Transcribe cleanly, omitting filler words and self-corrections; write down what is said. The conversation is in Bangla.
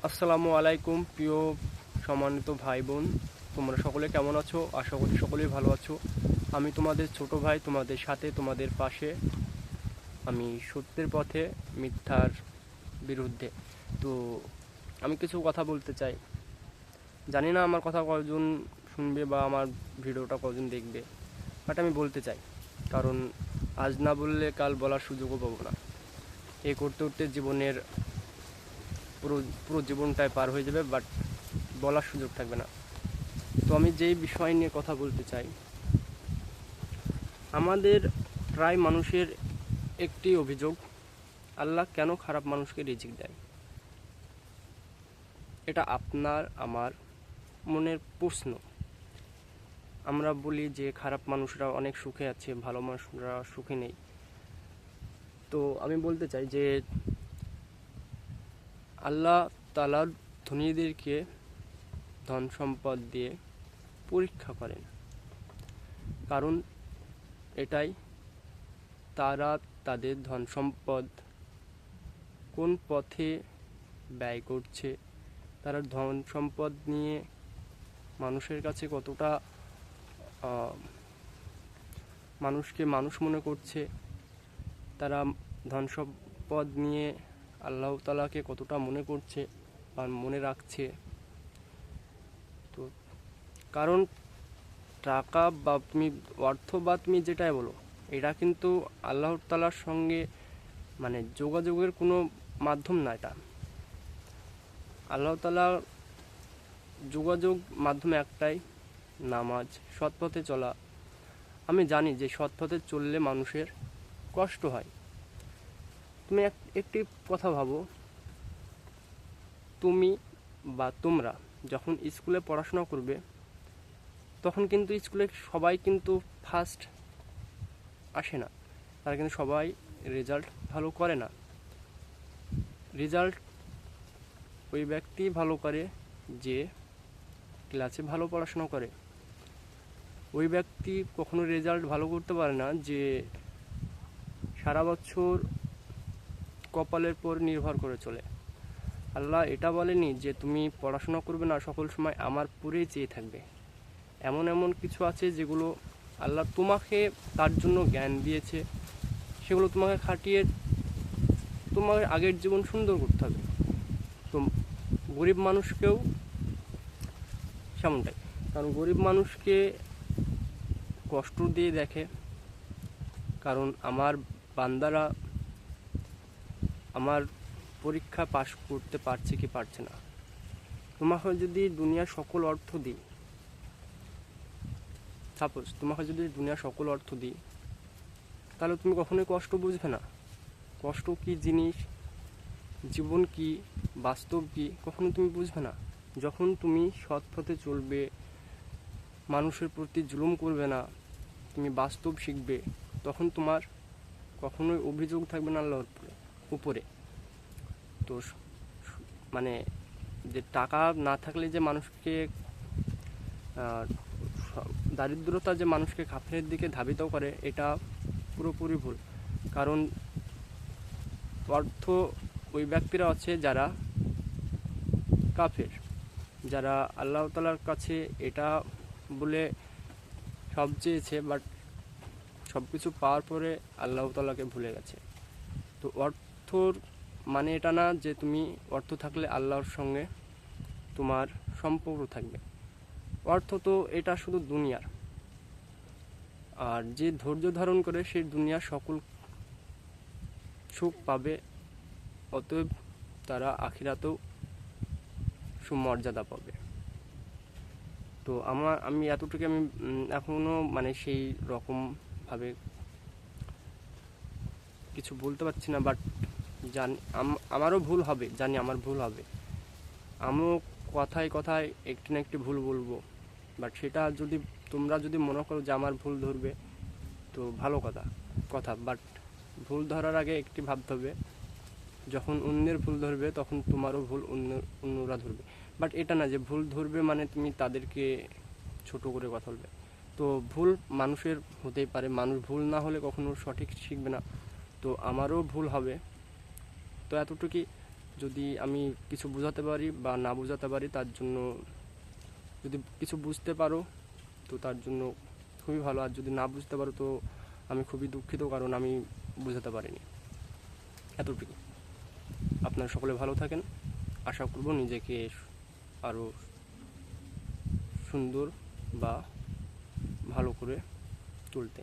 আসসালামু আলাইকুম প্রিয় সম্মানিত ভাই বোন, তোমরা সকলে কেমন আছো? আশা করি সকলেই ভালো আছো। আমি তোমাদের ছোট ভাই, তোমাদের সাথে, তোমাদের পাশে। আমি সত্যের পথে, মিথ্যার বিরুদ্ধে। তো আমি কিছু কথা বলতে চাই। জানি না আমার কথা কজন শুনবে বা আমার ভিডিওটা কজন দেখবে, বাট আমি বলতে চাই। কারণ আজ না বললে কাল বলার সুযোগও পাবো না। এই করতে করতে জীবনের পুরো পুরো জীবনটাই পার হয়ে যাবে, বাট বলার সুযোগ থাকবে না। তো আমি যেই বিষয় নিয়ে কথা বলতে চাই, আমাদের প্রায় মানুষের একটি অভিযোগ, আল্লাহ কেন খারাপ মানুষকে রিজিক দেয়? এটা আপনার আমার মনের প্রশ্ন। আমরা বলি যে খারাপ মানুষরা অনেক সুখে আছে, ভালো মানুষরা সুখে নেই। তো আমি বলতে চাই যে আল্লাহ তাআলা ধনীদেরকে ধন সম্পদ দিয়ে পরীক্ষা করেন। কারণ এটাই, তারা তাদের ধন সম্পদ কোন পথে ব্যয় করছে, তারা ধন সম্পদ নিয়ে মানুষের কাছে কতটা মানুষকে মানুষ মনে করছে, তারা ধন সম্পদ নিয়ে আল্লাহ তাআলাকে কতটা মনে করছে বা মনে রাখছে। তো কারণ টাকা বা তুমি অর্থ বা তুমি যেটাই বলো, এটা কিন্তু আল্লাহ তাআলার সঙ্গে মানে যোগাযোগের কোনো মাধ্যম না। এটা আল্লাহ তাআলা যোগাযোগ মাধ্যম একটাই, নামাজ, সৎ পথে চলা। আমি জানি যে সৎ পথে চললে মানুষের কষ্ট হয়। তুমি একটি কথা ভাবো, তুমি বা তোমরা যখন স্কুলে পড়াশোনা করবে, তখন কিন্তু স্কুলে সবাই কিন্তু ফার্স্ট আসে না। তারা কিন্তু সবাই রেজাল্ট ভালো করে না। রেজাল্ট ওই ব্যক্তি ভালো করে যে ক্লাসে ভালো পড়াশোনা করে। ওই ব্যক্তি কখনো রেজাল্ট ভালো করতে পারে না যে সারা বছর কপালের পর নির্ভর করে চলে। আল্লাহ এটা বলেনি যে তুমি পড়াশোনা করবে না, সকল সময় আমার পরেই চেয়ে থাকবে। এমন এমন কিছু আছে যেগুলো আল্লাহ তোমাকে তার জন্য জ্ঞান দিয়েছে, সেগুলো তোমাকে খাটিয়ে তোমার আগের জীবন সুন্দর করতে হবে। তো গরিব মানুষকেও সেমনটাই, কারণ গরিব মানুষকে কষ্ট দিয়ে দেখে। কারণ আমার বান্দারা আমার পরীক্ষা পাশ করতে পারছে কি পারছে না। তোমাকে যদি দুনিয়ার সকল অর্থ দিই, সাপোজ তোমাকে যদি দুনিয়ার সকল অর্থ দিই, তাহলে তুমি কখনোই কষ্ট বুঝবে না। কষ্ট কি জিনিস, জীবন কি, বাস্তব কি, কখনো তুমি বুঝবে না। যখন তুমি সৎ পথে চলবে, মানুষের প্রতি জুলুম করবে না, তুমি বাস্তব শিখবে, তখন তোমার কখনোই অভিযোগ থাকবে না আল্লাহর উপরে। তো মানে যে টাকা না থাকলে যে মানুষকে দারিদ্রতা যে মানুষকে কাফেরের দিকে ধাবিত করে, এটা পুরোপুরি ভুল। কারণ অর্থ ওই ব্যক্তিরা আছে যারা কাফের, যারা আল্লাহ তাআলার কাছে এটা বলে সব চেয়েছে, বাট সব কিছু পাওয়ার পরে আল্লাহ তাআলাকে ভুলে গেছে। তো অর্থর মানে এটা না যে তুমি অর্থ থাকলে আল্লাহর সঙ্গে তোমার সম্পর্ক থাকবে। অর্থ তো এটা শুধু দুনিয়ার, আর যে ধৈর্য ধারণ করে সে দুনিয়ার সকল সুখ পাবে। অতএব তারা আখিরাতেও সুমর্যাদা পাবে। তো আমি এতটুকু আমি এখনও মানে সেই রকমভাবে কিছু বলতে পারছি না, বাট জানি আমারও ভুল হবে, জানি আমার ভুল হবে। আমিও কথায় কথায় একটি না একটি ভুল বলবো, বাট সেটা যদি তোমরা যদি মনে করো যে আমার ভুল ধরবে, তো ভালো কথা, বাট ভুল ধরার আগে একটি ভাবতে হবে, যখন অন্যের ভুল ধরবে তখন তোমারও ভুল অন্যরা ধরবে। বাট এটা না যে ভুল ধরবে মানে তুমি তাদেরকে ছোট করে কথা বলবে। তো ভুল মানুষের হতেই পারে, মানুষ ভুল না হলে কখনো সঠিক শিখবে না। তো আমারও ভুল হবে। তো এতটুকুই। যদি আমি কিছু বোঝাতে পারি বা না বোঝাতে পারি, তার জন্য যদি কিছু বুঝতে পারো তো তার জন্য খুবই ভালো, আর যদি না বুঝতে পারো তো আমি খুবই দুঃখিত, কারণ আমি বোঝাতে পারিনি। এতটুকু। আপনারা সকলে ভালো থাকেন। আশা করব নিজেকে আরও সুন্দর বা ভালো করে তুলতে।